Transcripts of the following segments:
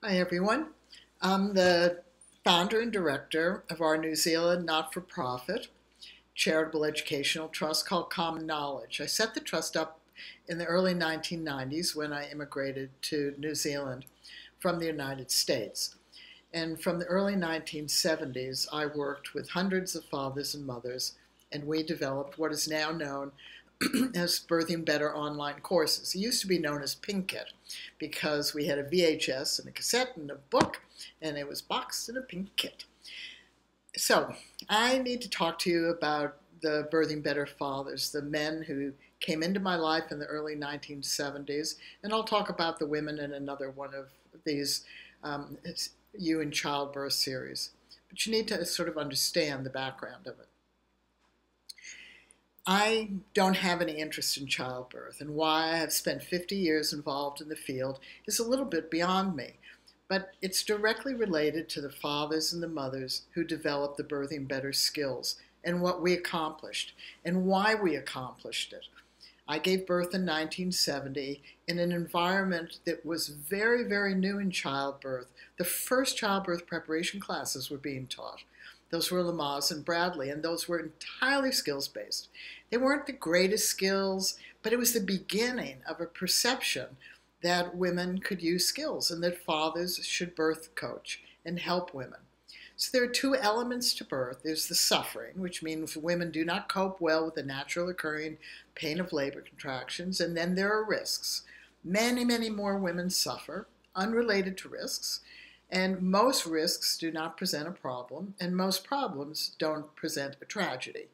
Hi, everyone. I'm the founder and director of our New Zealand not-for-profit charitable educational trust called Common Knowledge. I set the trust up in the early 1990s when I immigrated to New Zealand from the United States. And from the early 1970s, I worked with hundreds of fathers and mothers, and we developed what is now known as Birthing Better online courses. It used to be known as Pink Kit because we had a VHS and a cassette and a book, and it was boxed in a pink kit. So I need to talk to you about the Birthing Better fathers, the men who came into my life in the early 1970s, and I'll talk about the women in another one of these You in Childbirth series. But you need to sort of understand the background of it. I don't have any interest in childbirth, and why I have spent 50 years involved in the field is a little bit beyond me. But it's directly related to the fathers and the mothers who developed the Birthing Better skills and what we accomplished and why we accomplished it. I gave birth in 1970 in an environment that was very, very new in childbirth. The first childbirth preparation classes were being taught. Those were Lamaze and Grantly, and those were entirely skills-based. They weren't the greatest skills, but it was the beginning of a perception that women could use skills and that fathers should birth coach and help women. So there are two elements to birth. There's the suffering, which means women do not cope well with the natural occurring pain of labor contractions, and then there are risks. Many, many more women suffer, unrelated to risks, and most risks do not present a problem, and most problems don't present a tragedy.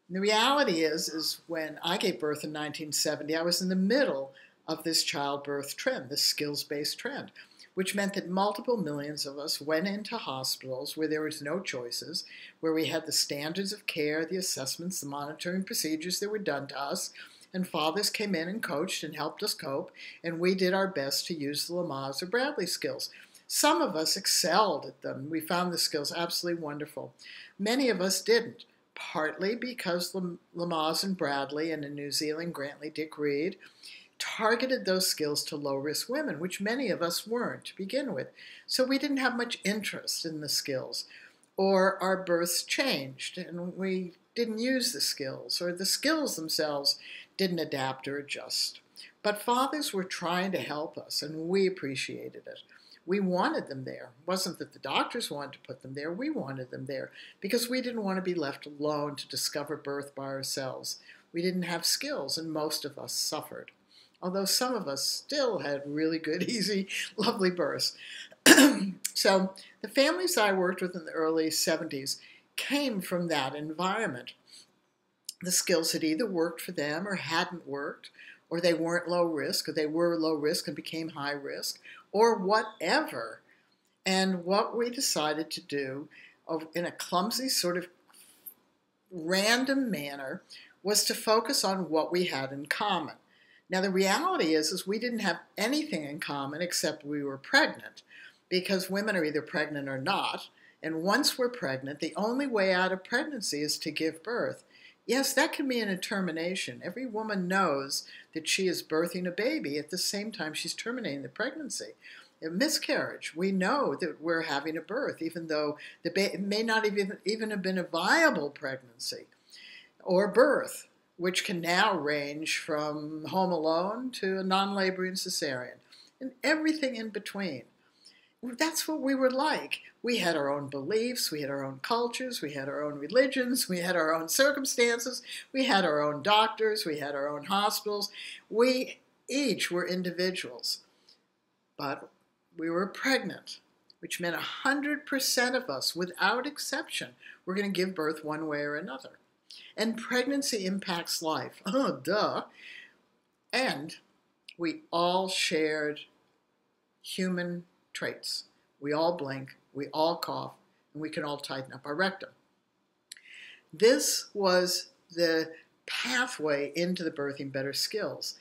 And the reality is when I gave birth in 1970, I was in the middle of this childbirth trend, this skills-based trend, which meant that multiple millions of us went into hospitals where there was no choices, where we had the standards of care, the assessments, the monitoring procedures that were done to us, and fathers came in and coached and helped us cope, and we did our best to use the Lamaze or Grantly skills. Some of us excelled at them. We found the skills absolutely wonderful. Many of us didn't, partly because Lamaze and Grantly and in New Zealand, Grantly Dick-Reid targeted those skills to low-risk women, which many of us weren't to begin with. So we didn't have much interest in the skills, or our births changed and we didn't use the skills, or the skills themselves didn't adapt or adjust. But fathers were trying to help us, and we appreciated it. We wanted them there. It wasn't that the doctors wanted to put them there. We wanted them there because we didn't want to be left alone to discover birth by ourselves. We didn't have skills, and most of us suffered, although some of us still had really good, easy, lovely births. So the families I worked with in the early 70s came from that environment. The skills had either worked for them or hadn't worked, or they weren't low risk, or they were low risk and became high risk, or whatever. And what we decided to do in a clumsy sort of random manner was to focus on what we had in common. Now the reality is we didn't have anything in common except we were pregnant, because women are either pregnant or not, and once we're pregnant, the only way out of pregnancy is to give birth. Yes, that can mean a termination. Every woman knows that she is birthing a baby at the same time she's terminating the pregnancy. A miscarriage, we know that we're having a birth, even though it may not even have been a viable pregnancy or birth, which can now range from home alone to a non-laboring cesarean, and everything in between. That's what we were like. We had our own beliefs, we had our own cultures, we had our own religions, we had our own circumstances, we had our own doctors, we had our own hospitals. We each were individuals, but we were pregnant, which meant 100% of us, without exception, were going to give birth one way or another. And pregnancy impacts life. Oh, duh. And we all shared human traits. We all blink, we all cough, and we can all tighten up our rectum. This was the pathway into the Birthing Better skills,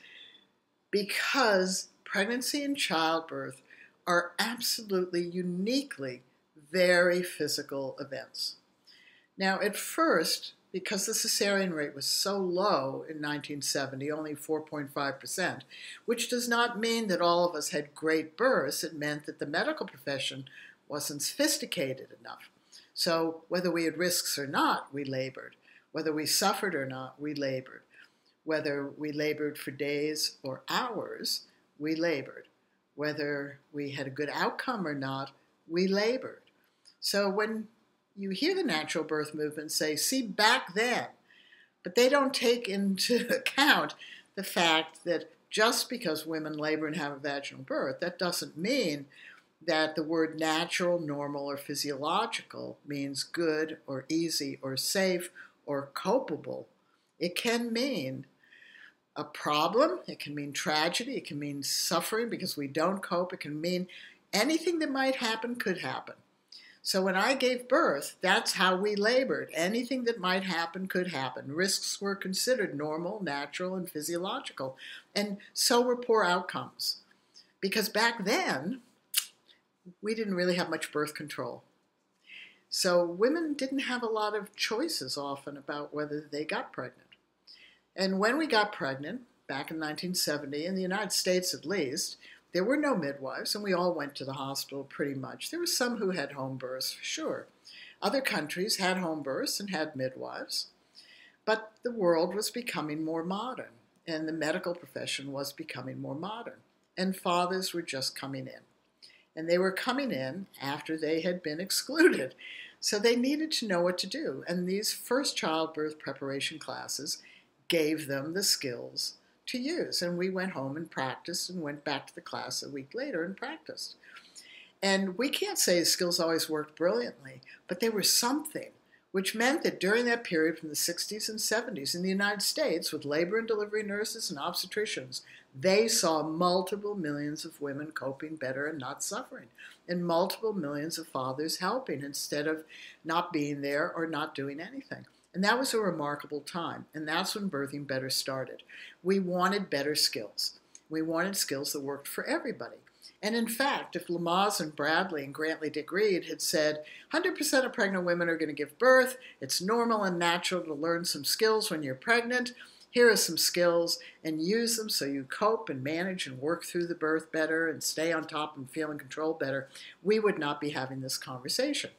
because pregnancy and childbirth are absolutely uniquely very physical events. Now, at first, because the cesarean rate was so low in 1970, only 4.5%, which does not mean that all of us had great births. It meant that the medical profession wasn't sophisticated enough. So whether we had risks or not, we labored. Whether we suffered or not, we labored. Whether we labored for days or hours, we labored. Whether we had a good outcome or not, we labored. So when you hear the natural birth movement say, see, back then, but they don't take into account the fact that just because women labor and have a vaginal birth, that doesn't mean that the word natural, normal, or physiological means good or easy or safe or copable. It can mean a problem, it can mean tragedy, it can mean suffering because we don't cope, it can mean anything that might happen could happen. So when I gave birth, that's how we labored. Anything that might happen could happen. Risks were considered normal, natural, and physiological. And so were poor outcomes. Because back then, we didn't really have much birth control. So women didn't have a lot of choices often about whether they got pregnant. And when we got pregnant, back in 1970, in the United States at least, there were no midwives, and we all went to the hospital pretty much. There were some who had home births, for sure. Other countries had home births and had midwives. But the world was becoming more modern, and the medical profession was becoming more modern. And fathers were just coming in. And they were coming in after they had been excluded. So they needed to know what to do. And these first childbirth preparation classes gave them the skills to use. And we went home and practiced and went back to the class a week later and practiced. And we can't say the skills always worked brilliantly, but they were something, which meant that during that period from the 60s and 70s in the United States, with labor and delivery nurses and obstetricians, they saw multiple millions of women coping better and not suffering, and multiple millions of fathers helping instead of not being there or not doing anything. And that was a remarkable time, and that's when Birthing Better started. We wanted better skills. We wanted skills that worked for everybody. And in fact, if Lamaze and Bradley and Grantly Dick-Reid had said 100% of pregnant women are going to give birth, it's normal and natural to learn some skills when you're pregnant, here are some skills, and use them so you cope and manage and work through the birth better and stay on top and feel in control better, we would not be having this conversation.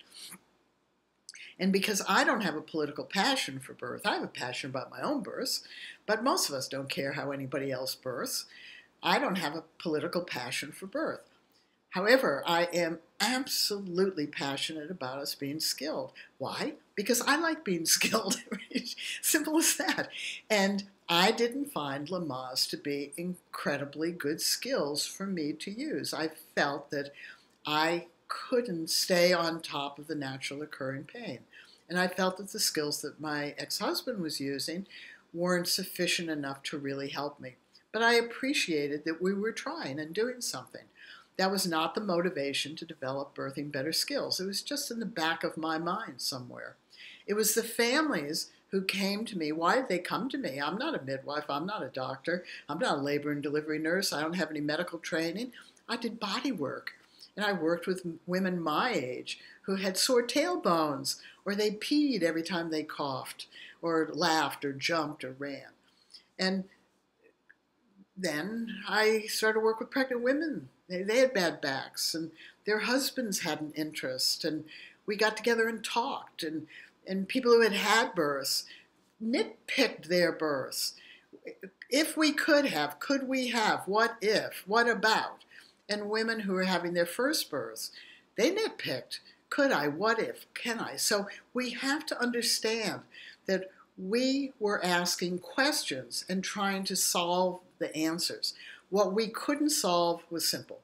And because I don't have a political passion for birth, I have a passion about my own births, but most of us don't care how anybody else births. I don't have a political passion for birth. However, I am absolutely passionate about us being skilled. Why? Because I like being skilled. Simple as that. And I didn't find Lamaze to be incredibly good skills for me to use. I felt that I couldn't stay on top of the natural occurring pain. And I felt that the skills that my ex-husband was using weren't sufficient enough to really help me. But I appreciated that we were trying and doing something. That was not the motivation to develop Birthing Better skills. It was just in the back of my mind somewhere. It was the families who came to me. Why did they come to me? I'm not a midwife. I'm not a doctor. I'm not a labor and delivery nurse. I don't have any medical training. I did body work. And I worked with women my age who had sore tailbones, or they peed every time they coughed, or laughed, or jumped, or ran. And then I started to work with pregnant women. They had bad backs, and their husbands had an interest, and we got together and talked, and people who had had births nitpicked their births. If we could we have? What if? What about? And women who were having their first births, they nitpicked. Could I? What if? Can I? So we have to understand that we were asking questions and trying to solve the answers. What we couldn't solve was simple.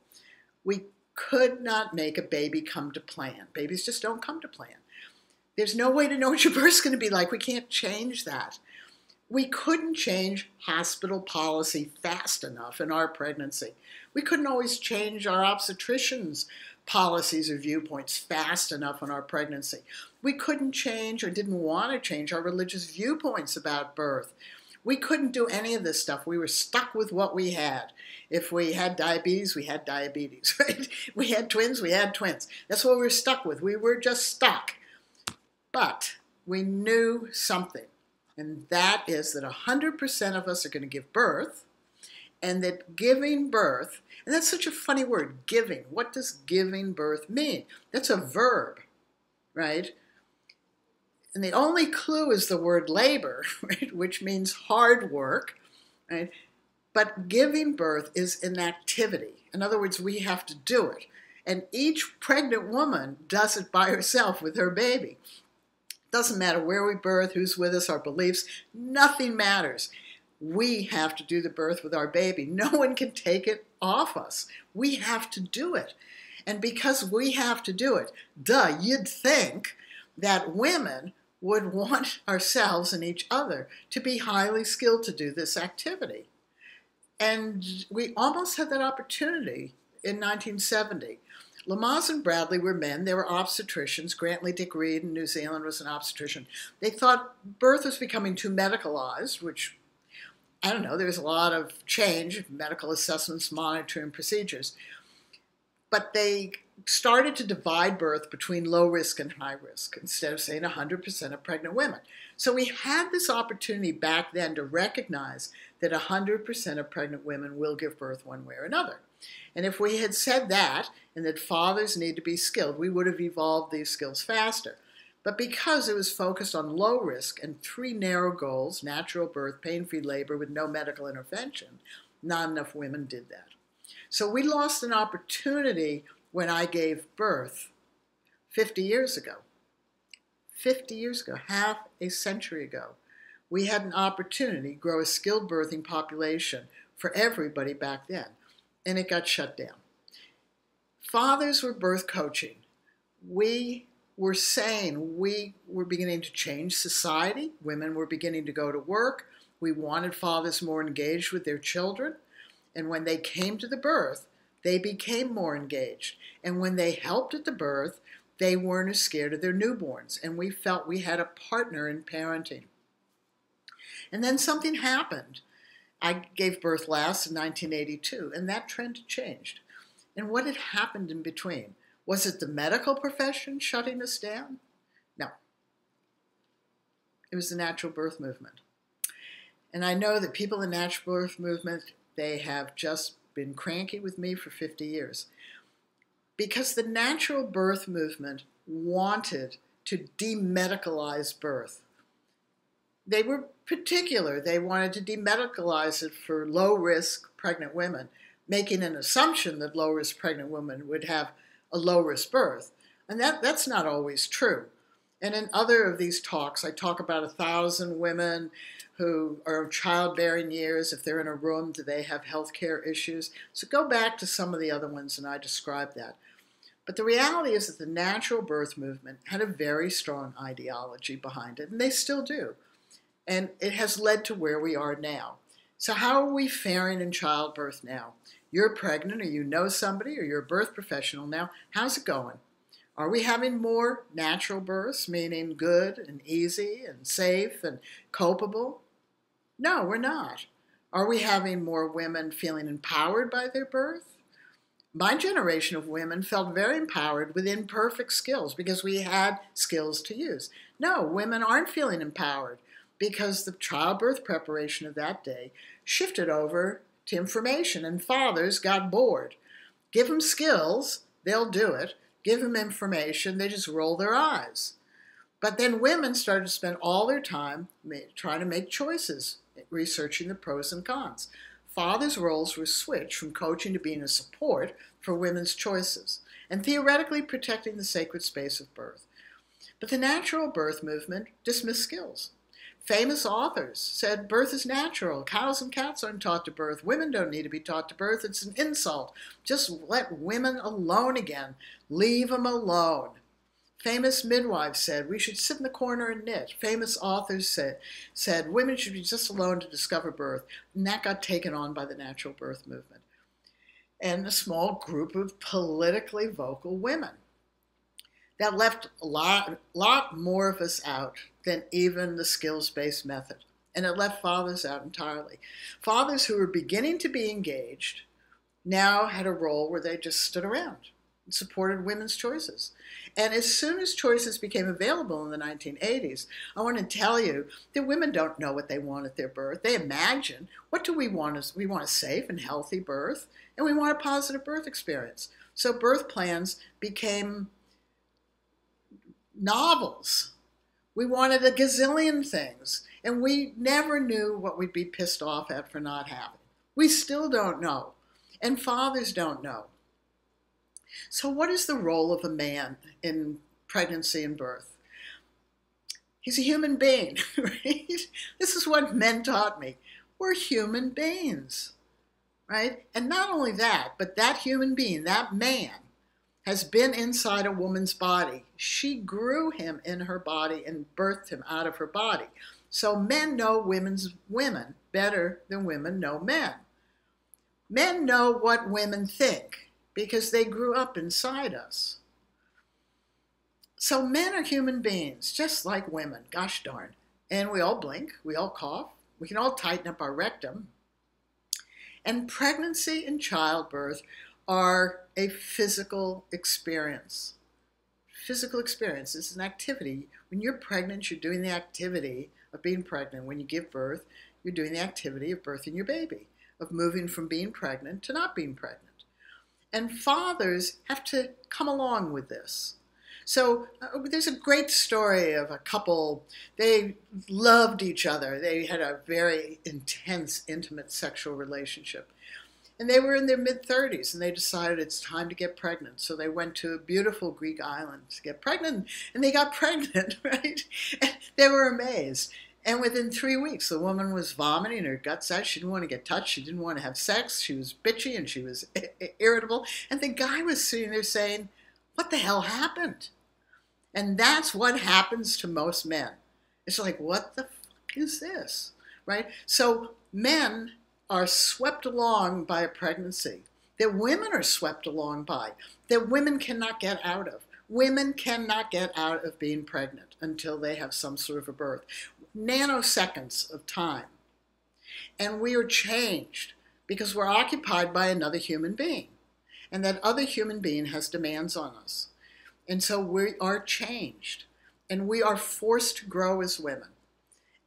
We could not make a baby come to plan. Babies just don't come to plan. There's no way to know what your birth's going to be like. We can't change that. We couldn't change hospital policy fast enough in our pregnancy. We couldn't always change our obstetricians' policies or viewpoints fast enough in our pregnancy. We couldn't change or didn't want to change our religious viewpoints about birth. We couldn't do any of this stuff. We were stuck with what we had. If we had diabetes, we had diabetes, right? We had twins, we had twins. That's what we were stuck with. We were just stuck. But we knew something. And that is that 100% of us are going to give birth, and that giving birth, and that's such a funny word, giving. What does giving birth mean? That's a verb, right? And the only clue is the word labor, right, which means hard work, right? But giving birth is an activity. In other words, we have to do it. And each pregnant woman does it by herself with her baby. Doesn't matter where we birth, who's with us, our beliefs, nothing matters. We have to do the birth with our baby. No one can take it off us. We have to do it. And because we have to do it, you'd think that women would want ourselves and each other to be highly skilled to do this activity. And we almost had that opportunity in 1970. Lamaze and Bradley were men. They were obstetricians. Grantly Dick-Reid in New Zealand was an obstetrician. They thought birth was becoming too medicalized, which, I don't know, there was a lot of change, medical assessments, monitoring, procedures. But they started to divide birth between low risk and high risk instead of saying 100% of pregnant women. So we had this opportunity back then to recognize that 100% of pregnant women will give birth one way or another. And if we had said that, and that fathers need to be skilled, we would have evolved these skills faster. But because it was focused on low risk and 3 narrow goals, natural birth, pain-free labor with no medical intervention, not enough women did that. So we lost an opportunity when I gave birth 50 years ago. 50 years ago, half a century ago. We had an opportunity to grow a skilled birthing population for everybody back then, and it got shut down. Fathers were birth coaching. We were saying we were beginning to change society. Women were beginning to go to work. We wanted fathers more engaged with their children. And when they came to the birth, they became more engaged. And when they helped at the birth, they weren't as scared of their newborns. And we felt we had a partner in parenting. And then something happened. I gave birth last in 1982, and that trend changed. And what had happened in between? Was it the medical profession shutting us down? No. It was the natural birth movement. And I know that people in the natural birth movement, they have just been cranky with me for 50 years. Because the natural birth movement wanted to demedicalize birth. They were particular. They wanted to demedicalize it for low-risk pregnant women, making an assumption that low-risk pregnant women would have a low-risk birth. And that's not always true. And in other of these talks, I talk about 1,000 women who are of childbearing years. If they're in a room, do they have health care issues? So go back to some of the other ones, and I describe that. But the reality is that the natural birth movement had a very strong ideology behind it, and they still do. And it has led to where we are now. So how are we faring in childbirth now? You're pregnant, or you know somebody, or you're a birth professional now. How's it going? Are we having more natural births, meaning good and easy and safe and copable? No, we're not. Are we having more women feeling empowered by their birth? My generation of women felt very empowered with imperfect skills because we had skills to use. No, women aren't feeling empowered because the childbirth preparation of that day shifted over to information, and fathers got bored. Give them skills, they'll do it. Give them information, they just roll their eyes. But then women started to spend all their time trying to make choices, researching the pros and cons. Fathers' roles were switched from coaching to being a support for women's choices, and theoretically protecting the sacred space of birth. But the natural birth movement dismissed skills. Famous authors said birth is natural. Cows and cats aren't taught to birth. Women don't need to be taught to birth. It's an insult. Just let women alone again. Leave them alone. Famous midwives said we should sit in the corner and knit. Famous authors said women should be just alone to discover birth. And that got taken on by the natural birth movement. And a small group of politically vocal women. That left a lot more of us out than even the skills-based method. And it left fathers out entirely. Fathers who were beginning to be engaged now had a role where they just stood around. It supported women's choices. And as soon as choices became available in the 1980s, I want to tell you that women don't know what they want at their birth. They imagine, what do we want? We want a safe and healthy birth, and we want a positive birth experience. So birth plans became novels. We wanted a gazillion things, and we never knew what we'd be pissed off at for not having. We still don't know, and fathers don't know. So what is the role of a man in pregnancy and birth? He's a human being, right? This is what men taught me. We're human beings, right? And not only that, but that human being, that man, has been inside a woman's body. She grew him in her body and birthed him out of her body. So men know women better than women know men. Men know what women think because they grew up inside us. So men are human beings, just like women, gosh darn. And we all blink, we all cough, we can all tighten up our rectum. And pregnancy and childbirth are a physical experience. Physical experience is an activity. When you're pregnant, you're doing the activity of being pregnant. When you give birth, you're doing the activity of birthing your baby, of moving from being pregnant to not being pregnant. And fathers have to come along with this. So there's a great story of a couple. They loved each other. They had a very intense, intimate sexual relationship. And they were in their mid-30s, and they decided it's time to get pregnant. So they went to a beautiful Greek island to get pregnant, and they got pregnant, right? And they were amazed. And within 3 weeks, the woman was vomiting her guts out. She didn't want to get touched. She didn't want to have sex. She was bitchy, and she was irritable. And the guy was sitting there saying, what the hell happened? And that's what happens to most men. It's like, what the fuck is this, right? So men are swept along by a pregnancy that women are swept along by, that women cannot get out of. Women cannot get out of being pregnant until they have some sort of a birth. Nanoseconds of time. And we are changed because we're occupied by another human being. And that other human being has demands on us. And so we are changed. And we are forced to grow as women.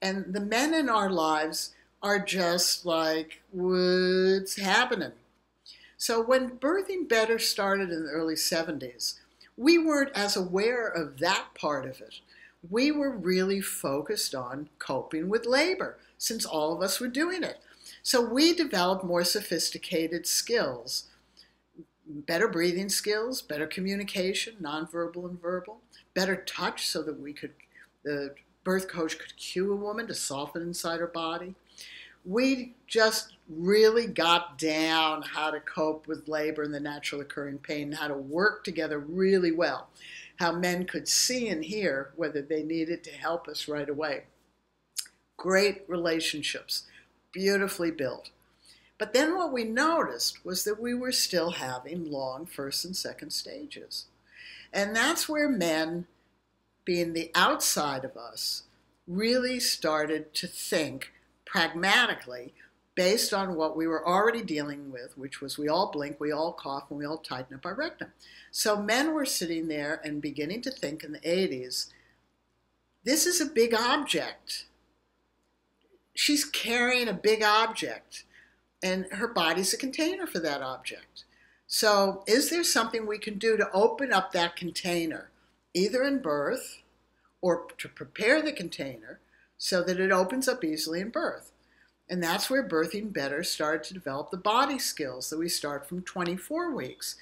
And the men in our lives are just like, what's happening? So when Birthing Better started in the early 70s, we weren't as aware of that part of it. We were really focused on coping with labor, since all of us were doing it. So we developed more sophisticated skills, better breathing skills, better communication, nonverbal and verbal, better touch so that the birth coach could cue a woman to soften inside her body. We just really got down how to cope with labor and the natural occurring pain, and how to work together really well, how men could see and hear whether they needed to help us right away. Great relationships, beautifully built. But then what we noticed was that we were still having long first and second stages. And that's where men, being the outside of us, really started to think pragmatically based on what we were already dealing with, which was we all blink, we all cough, and we all tighten up our rectum. So men were sitting there and beginning to think in the 80s, this is a big object. She's carrying a big object, and her body's a container for that object. So is there something we can do to open up that container, either in birth or to prepare the container so that it opens up easily in birth? And that's where Birthing Better started to develop the body skills that we start from 24 weeks.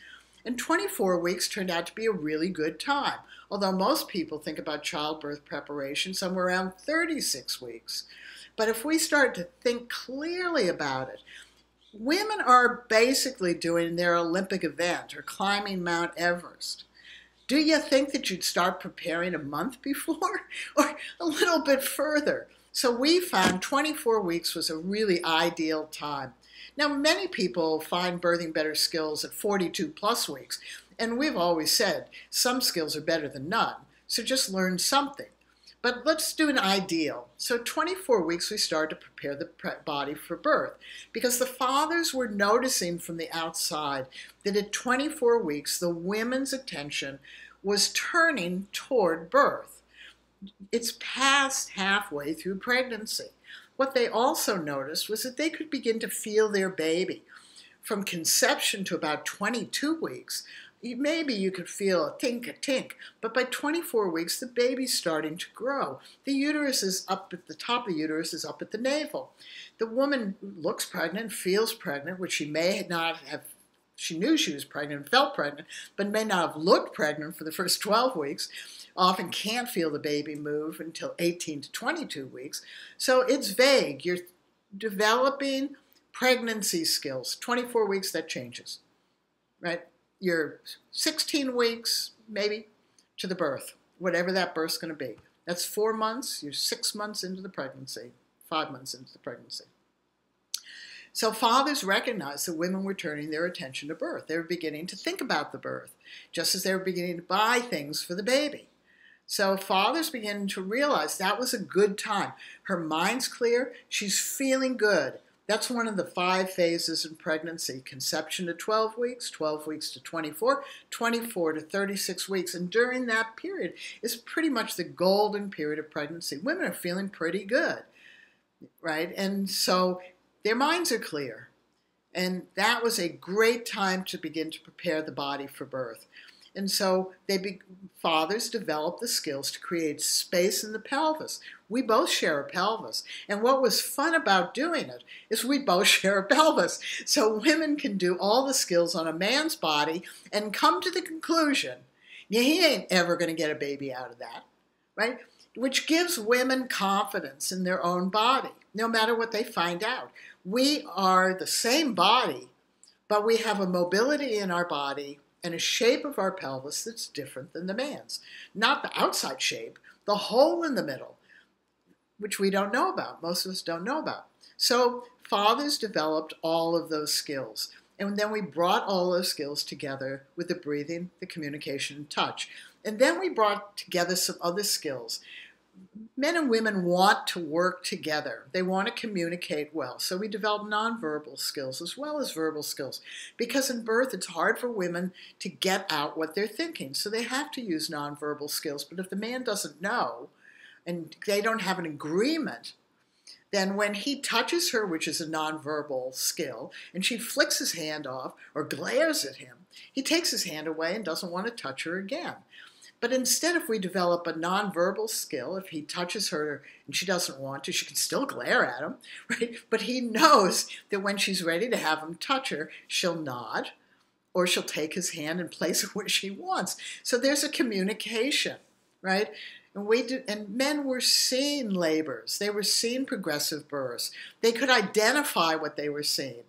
And 24 weeks turned out to be a really good time, although most people think about childbirth preparation somewhere around 36 weeks. But if we start to think clearly about it, women are basically doing their Olympic event or climbing Mount Everest. Do you think that you'd start preparing a month before or a little bit further? So we found 24 weeks was a really ideal time. Now, many people find Birthing Better skills at 42 plus weeks, and we've always said some skills are better than none, so just learn something. But let's do an ideal. So 24 weeks, we start to prepare the body for birth, because the fathers were noticing from the outside that at 24 weeks, the women's attention was turning toward birth. It's past halfway through pregnancy. What they also noticed was that they could begin to feel their baby. From conception to about 22 weeks, maybe you could feel a tink, but by 24 weeks, the baby's starting to grow. The uterus is up at the top of the uterus, is up at the navel. The woman looks pregnant, feels pregnant, which she may not have, she knew she was pregnant and felt pregnant, but may not have looked pregnant for the first 12 weeks. Often can't feel the baby move until 18 to 22 weeks. So it's vague. You're developing pregnancy skills. 24 weeks, that changes, right? You're 16 weeks, maybe, to the birth, whatever that birth's going to be. That's 4 months. You're 6 months into the pregnancy, 5 months into the pregnancy. So fathers recognized that women were turning their attention to birth. They were beginning to think about the birth, just as they were beginning to buy things for the baby. So fathers began to realize that was a good time. Her mind's clear. She's feeling good. That's one of the 5 phases in pregnancy: conception to 12 weeks to 24, 24 to 36 weeks. And during that period is pretty much the golden period of pregnancy. Women are feeling pretty good, right? And so their minds are clear. And that was a great time to begin to prepare the body for birth. And so fathers developed the skills to create space in the pelvis. We both share a pelvis. And what was fun about doing it is we both share a pelvis. So women can do all the skills on a man's body and come to the conclusion, yeah, he ain't ever going to get a baby out of that, right? Which gives women confidence in their own body, no matter what they find out. We are the same body, but we have a mobility in our body and a shape of our pelvis that's different than the man's. Not the outside shape, the hole in the middle, which we don't know about. Most of us don't know about. So fathers developed all of those skills. And then we brought all those skills together with the breathing, the communication, and touch. And then we brought together some other skills. Men and women want to work together. They want to communicate well. So we develop nonverbal skills as well as verbal skills. Because in birth, it's hard for women to get out what they're thinking. So they have to use nonverbal skills. But if the man doesn't know and they don't have an agreement, then when he touches her, which is a nonverbal skill, and she flicks his hand off or glares at him, he takes his hand away and doesn't want to touch her again. But instead, if we develop a nonverbal skill, if he touches her and she doesn't want to, she can still glare at him, right? But he knows that when she's ready to have him touch her, she'll nod or she'll take his hand and place it where she wants. So there's a communication, right? And men were seeing labors. They were seeing progressive births. They could identify what they were seeing.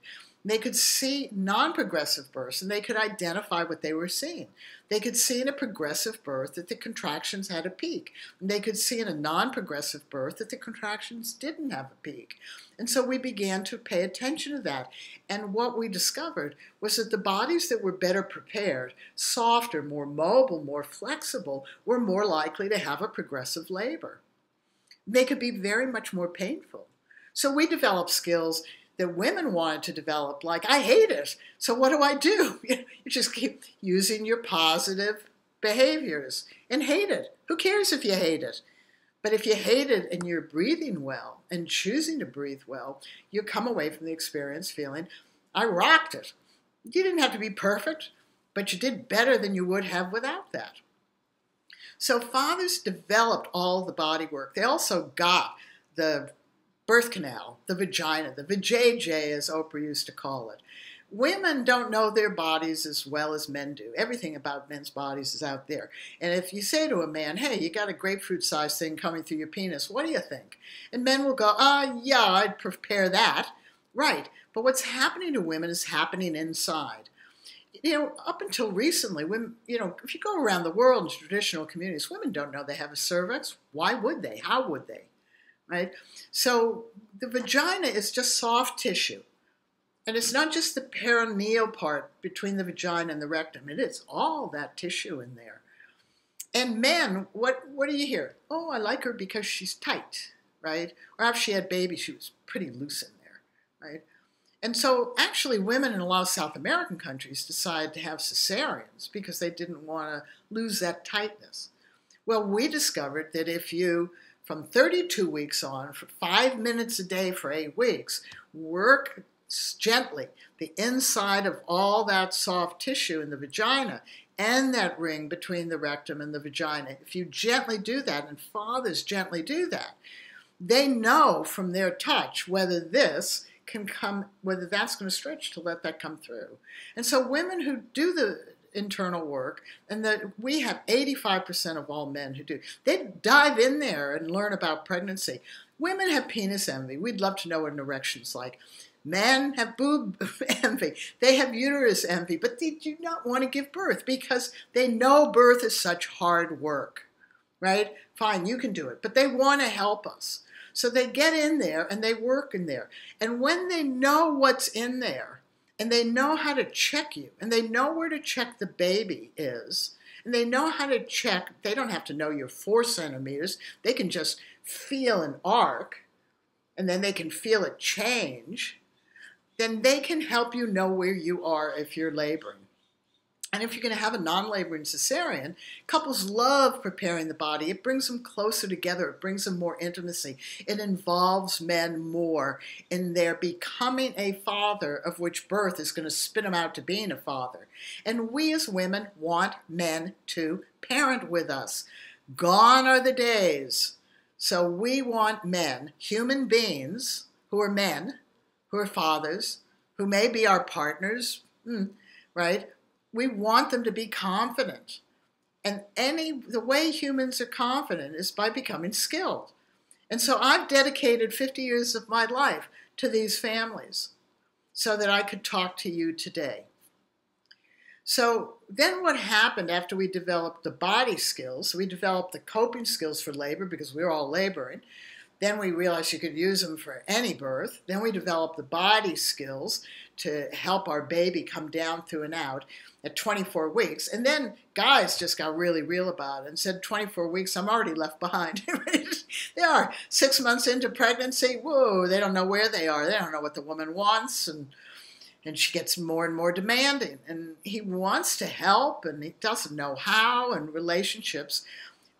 They could see non-progressive births, and they could identify what they were seeing. They could see in a progressive birth that the contractions had a peak. And they could see in a non-progressive birth that the contractions didn't have a peak. And so we began to pay attention to that. And what we discovered was that the bodies that were better prepared, softer, more mobile, more flexible, were more likely to have a progressive labor. They could be very much more painful. So we developed skills that women wanted to develop, like, I hate it, so what do? You just keep using your positive behaviors and hate it. Who cares if you hate it? But if you hate it and you're breathing well and choosing to breathe well, you come away from the experience feeling, I rocked it. You didn't have to be perfect, but you did better than you would have without that. So fathers developed all the body work. They also got the birth canal, the vagina, the vajayjay, as Oprah used to call it. Women don't know their bodies as well as men do. Everything about men's bodies is out there. And if you say to a man, hey, you got a grapefruit-sized thing coming through your penis, what do you think? And men will go, yeah, I'd prepare that. Right. But what's happening to women is happening inside. Up until recently, women, if you go around the world in traditional communities, women don't know they have a cervix. Why would they? How would they? Right? So the vagina is just soft tissue. And it's not just the perineal part between the vagina and the rectum. It is all that tissue in there. And men, what do you hear? Oh, I like her because she's tight, right? Or after she had baby, she was pretty loose in there, right? And so actually women in a lot of South American countries decided to have cesareans because they didn't want to lose that tightness. Well, we discovered that if you, from 32 weeks on, for 5 minutes a day for 8 weeks, work gently the inside of all that soft tissue in the vagina and that ring between the rectum and the vagina, if you gently do that, and fathers gently do that, they know from their touch whether this can come, whether that's going to stretch to let that come through. And so women who do the internal work, and that we have 85% of all men who do, they dive in there and learn about pregnancy. Women have penis envy. We'd love to know what an erection's like. Men have boob envy. They have uterus envy, but they do not want to give birth because they know birth is such hard work, right? Fine, you can do it, but they want to help us. So they get in there and they work in there. And when they know what's in there, and they know how to check you, and they know where to check the baby is, and they know how to check, they don't have to know you're 4 centimeters, they can just feel an arc, and then they can feel it change, then they can help you know where you are if you're laboring. And if you're going to have a non-laboring cesarean, couples love preparing the body. It brings them closer together. It brings them more intimacy. It involves men more in their becoming a father, of which birth is going to spin them out to being a father. And we as women want men to parent with us. Gone are the days. So we want men, human beings who are men, who are fathers, who may be our partners, right? We want them to be confident. And the way humans are confident is by becoming skilled. And so I've dedicated 50 years of my life to these families so that I could talk to you today. So then what happened after we developed the body skills, we developed the coping skills for labor because we were all laboring. Then we realized you could use them for any birth. Then we developed the body skills to help our baby come down through and out at 24 weeks. And then guys just got really real about it and said, 24 weeks, I'm already left behind. They are 6 months into pregnancy. Whoa, they don't know where they are. They don't know what the woman wants. And she gets more and more demanding. And he wants to help, and he doesn't know how. And relationships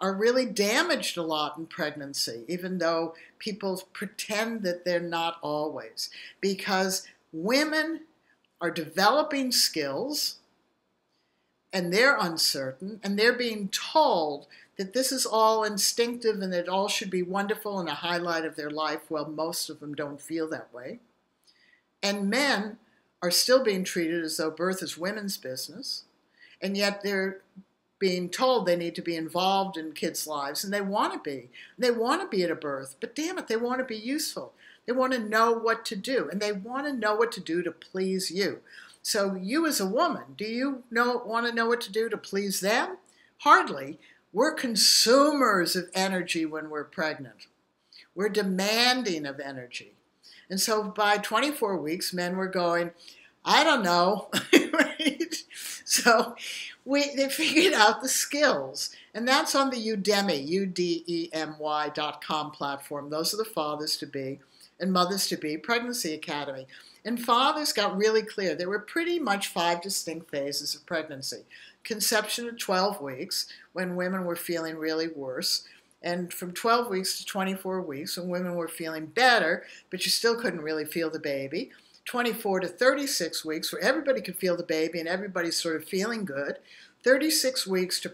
are really damaged a lot in pregnancy, even though people pretend that they're not always. Because women are developing skills, and they're uncertain, and they're being told that this is all instinctive and it all should be wonderful and a highlight of their life. Well, most of them don't feel that way. And men are still being treated as though birth is women's business, and yet they're being told they need to be involved in kids' lives, and they want to be. They want to be at a birth, but damn it, they want to be useful. They want to know what to do, and they want to know what to do to please you. So you as a woman, do you want to know what to do to please them? Hardly. We're consumers of energy when we're pregnant. We're demanding of energy. And so by 24 weeks, men were going, I don't know, right? So they figured out the skills. And that's on the Udemy, UDEMY.com platform. Those are the fathers-to-be and mothers-to-be pregnancy academy. And fathers got really clear. There were pretty much 5 distinct phases of pregnancy. Conception at 12 weeks, when women were feeling really worse. And from 12 weeks to 24 weeks, when women were feeling better, but you still couldn't really feel the baby. 24 to 36 weeks, where everybody could feel the baby and everybody's sort of feeling good. 36 weeks to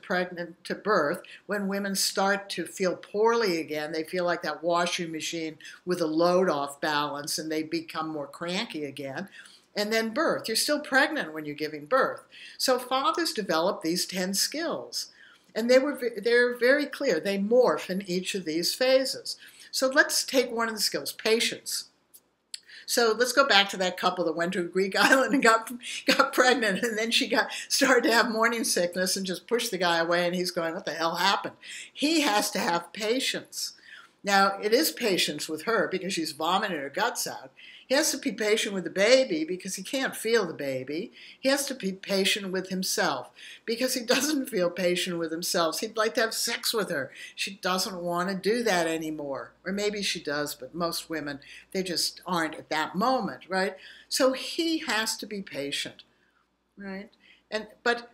birth, when women start to feel poorly again. They feel like that washing machine with a load off balance, and they become more cranky again. And then birth. You're still pregnant when you're giving birth. So fathers develop these 10 skills. And they're very clear. They morph in each of these phases. So let's take one of the skills, patience. So let's go back to that couple that went to a Greek island and got pregnant, and then she started to have morning sickness and just pushed the guy away, and he's going, what the hell happened? He has to have patience. Now, it is patience with her because she's vomiting her guts out. He has to be patient with the baby because he can't feel the baby. He has to be patient with himself because he doesn't feel patient with himself. He'd like to have sex with her. She doesn't want to do that anymore. Or maybe she does, but most women, they just aren't at that moment, right? So he has to be patient, right? But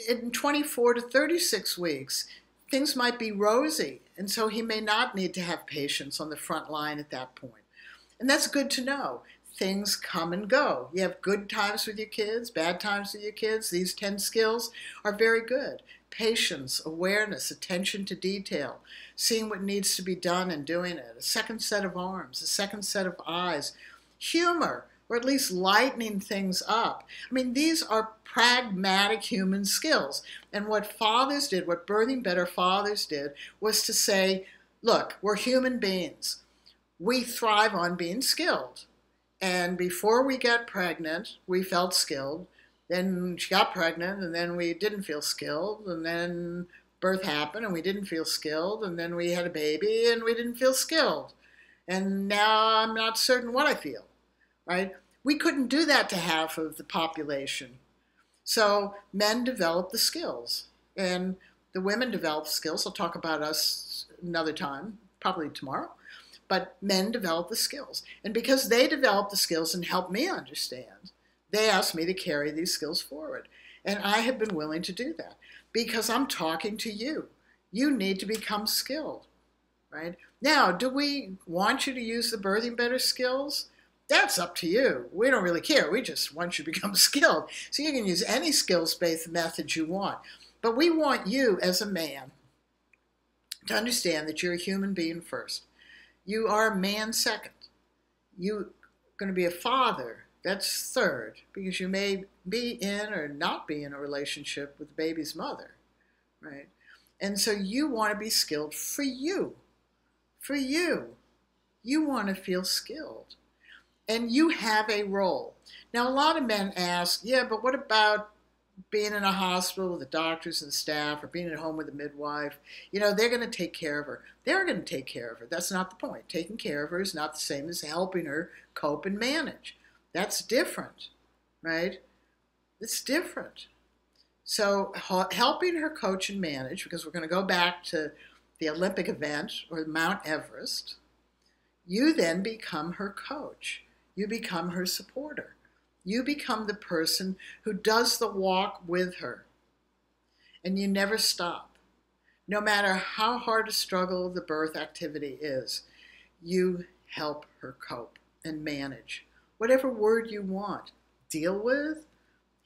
in 24 to 36 weeks, things might be rosy, and so he may not need to have patience on the front line at that point. And that's good to know. Things come and go. You have good times with your kids, bad times with your kids. These 10 skills are very good. Patience, awareness, attention to detail, seeing what needs to be done and doing it, a second set of arms, a second set of eyes, humor, or at least lightening things up. I mean, these are pragmatic human skills. And what fathers did, what Birthing Better fathers did, was to say, look, we're human beings. We thrive on being skilled. And before we got pregnant, we felt skilled. Then she got pregnant, and then we didn't feel skilled. And then birth happened, and we didn't feel skilled. And then we had a baby, and we didn't feel skilled. And now I'm not certain what I feel, right? We couldn't do that to half of the population. So men develop the skills, and the women develop skills. I'll talk about us another time, probably tomorrow. But men develop the skills. And because they develop the skills and help me understand, they asked me to carry these skills forward. And I have been willing to do that because I'm talking to you. You need to become skilled, right? Now, do we want you to use the Birthing Better skills? That's up to you. We don't really care. We just want you to become skilled. So you can use any skills-based method you want. But we want you as a man to understand that you're a human being first. You are a man second. You're going to be a father. That's third, because you may be in or not be in a relationship with the baby's mother, right? And so you want to be skilled for you. For you. You want to feel skilled. And you have a role. Now, a lot of men ask, yeah, but what about being in a hospital with the doctors and staff, or being at home with a midwife? You know, they're going to take care of her. They're going to take care of her. That's not the point. Taking care of her is not the same as helping her cope and manage. That's different, right? It's different. So helping her coach and manage, because we're going to go back to the Olympic event or Mount Everest, you then become her coach. You become her supporter. You become the person who does the walk with her. And you never stop. No matter how hard a struggle the birth activity is, you help her cope and manage. Whatever word you want. Deal with,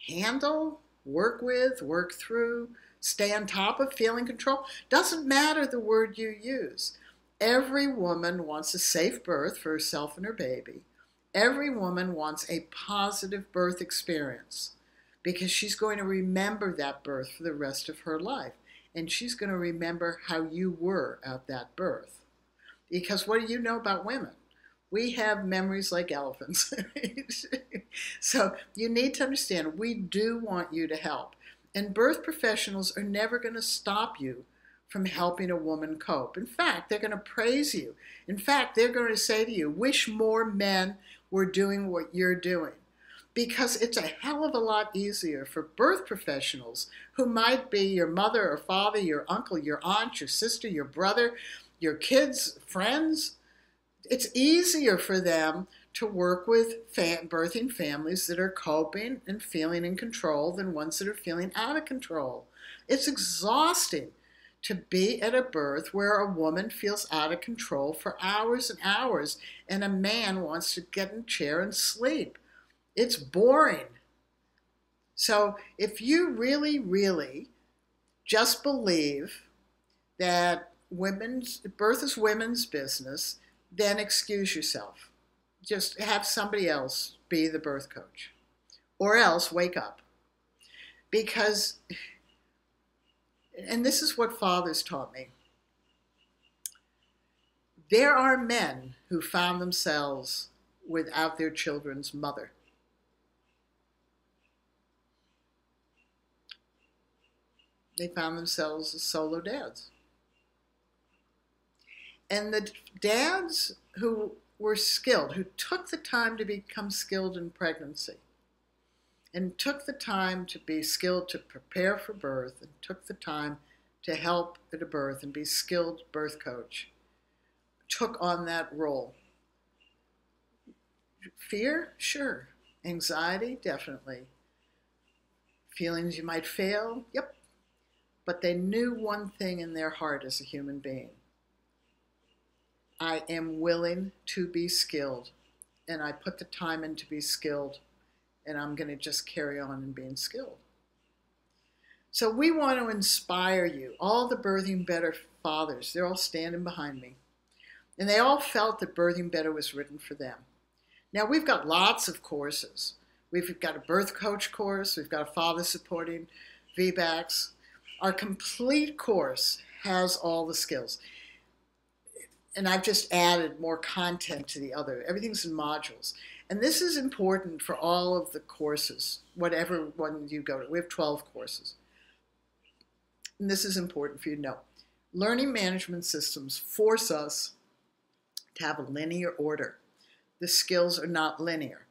handle, work with, work through, stay on top of, feel in control. Doesn't matter the word you use. Every woman wants a safe birth for herself and her baby. Every woman wants a positive birth experience because she's going to remember that birth for the rest of her life. And she's going to remember how you were at that birth. Because what do you know about women? We have memories like elephants. So you need to understand, we do want you to help. And birth professionals are never going to stop you from helping a woman cope. In fact, they're going to praise you. In fact, they're going to say to you, wish more men were doing what you're doing. Because it's a hell of a lot easier for birth professionals who might be your mother or father, your uncle, your aunt, your sister, your brother, your kids, friends. It's easier for them to work with birthing families that are coping and feeling in control than ones that are feeling out of control. It's exhausting to be at a birth where a woman feels out of control for hours and hours and a man wants to get in a chair and sleep. It's boring. So if you really, really just believe that birth is women's business, then excuse yourself. Just have somebody else be the birth coach. Or else wake up. Because, and this is what fathers taught me, there are men who found themselves without their children's mother. They found themselves as solo dads. And the dads who were skilled, who took the time to become skilled in pregnancy, and took the time to be skilled to prepare for birth, and took the time to help at a birth and be skilled birth coach, took on that role. Fear? Sure. Anxiety? Definitely. Feelings you might fail? Yep. But they knew one thing in their heart as a human being. I am willing to be skilled, and I put the time in to be skilled, and I'm going to just carry on in being skilled. So we want to inspire you. All the Birthing Better fathers, they're all standing behind me. And they all felt that Birthing Better was written for them. Now, we've got lots of courses. We've got a birth coach course. We've got a father supporting VBACs. Our complete course has all the skills. And I've just added more content to the other. Everything's in modules. And this is important for all of the courses, whatever one you go to. We have 12 courses. And this is important for you to know. Learning management systems force us to have a linear order. The skills are not linear.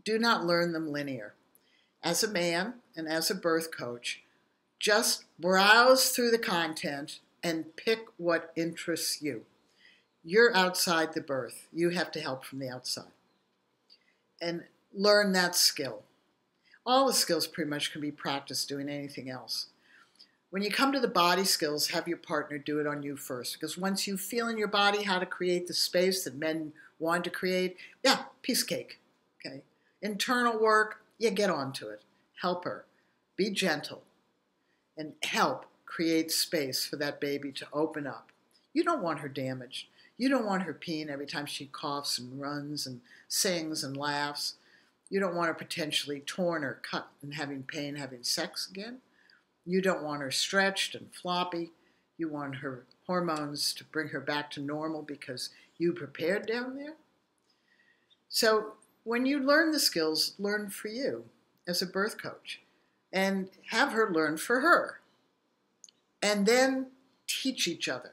Do not learn them linear. As a man and as a birth coach, just browse through the content and pick what interests you. You're outside the birth. You have to help from the outside. And learn that skill. All the skills pretty much can be practiced doing anything else. When you come to the body skills, have your partner do it on you first. Because once you feel in your body how to create the space that men want to create, yeah, piece of cake. Okay? Internal work, yeah, get onto it. Help her. Be gentle. And help create space for that baby to open up. You don't want her damaged. You don't want her peeing every time she coughs and runs and sings and laughs. You don't want her potentially torn or cut and having pain having sex again. You don't want her stretched and floppy. You want her hormones to bring her back to normal because you prepared down there. So when you learn the skills, learn for you as a birth coach and have her learn for her. And then teach each other.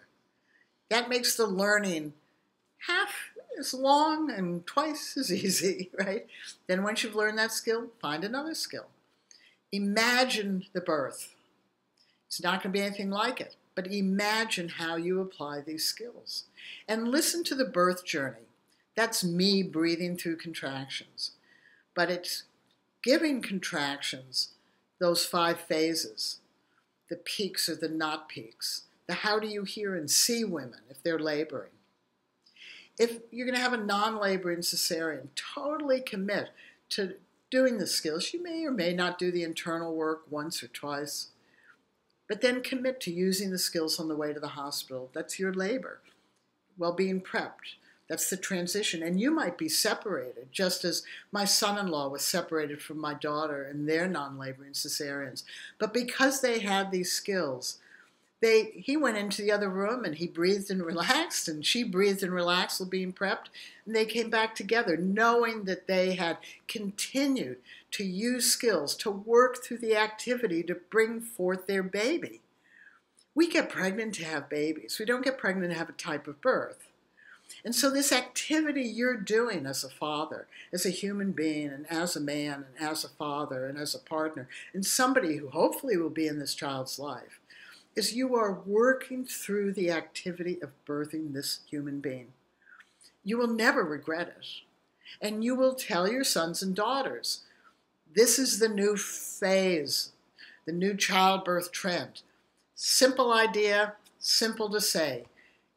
That makes the learning half as long and twice as easy, right? Then once you've learned that skill, find another skill. Imagine the birth. It's not going to be anything like it, but imagine how you apply these skills. And listen to the birth journey. That's me breathing through contractions. But it's giving contractions those 5 phases, the peaks or the not peaks. The how do you hear and see women if they're laboring. If you're going to have a non-laboring cesarean, totally commit to doing the skills. You may or may not do the internal work once or twice, but then commit to using the skills on the way to the hospital. That's your labor. Well, being prepped. That's the transition. And you might be separated, just as my son-in-law was separated from my daughter in their non-laboring cesareans. But because they had these skills, he went into the other room and he breathed and relaxed, and she breathed and relaxed while being prepped, and they came back together knowing that they had continued to use skills to work through the activity to bring forth their baby. We get pregnant to have babies. We don't get pregnant to have a type of birth. And so this activity you're doing as a father, as a human being, and as a man, and as a father, and as a partner, and somebody who hopefully will be in this child's life, is you are working through the activity of birthing this human being. You will never regret it. And you will tell your sons and daughters, this is the new phase, the new childbirth trend. Simple idea, simple to say.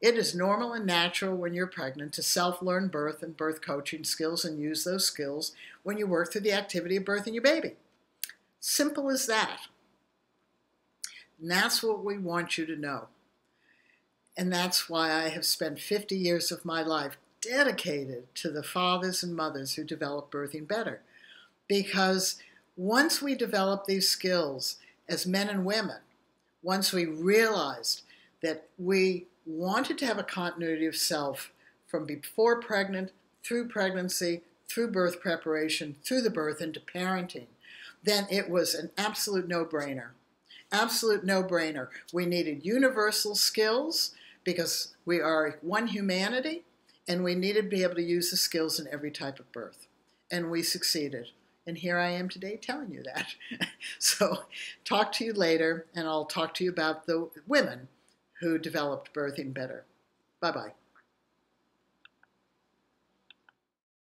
It is normal and natural when you're pregnant to self-learn birth and birth coaching skills and use those skills when you work through the activity of birthing your baby. Simple as that. And that's what we want you to know. And that's why I have spent 50 years of my life dedicated to the fathers and mothers who develop Birthing Better. Because once we develop these skills as men and women, once we realized that we wanted to have a continuity of self from before pregnant, through pregnancy, through birth preparation, through the birth, into parenting, then it was an absolute no-brainer. Absolute no-brainer. We needed universal skills because we are one humanity, And we needed to be able to use the skills in every type of birth. And we succeeded. And here I am today telling you that. So talk to you later, and I'll talk to you about the women who developed birthing better. Bye-bye.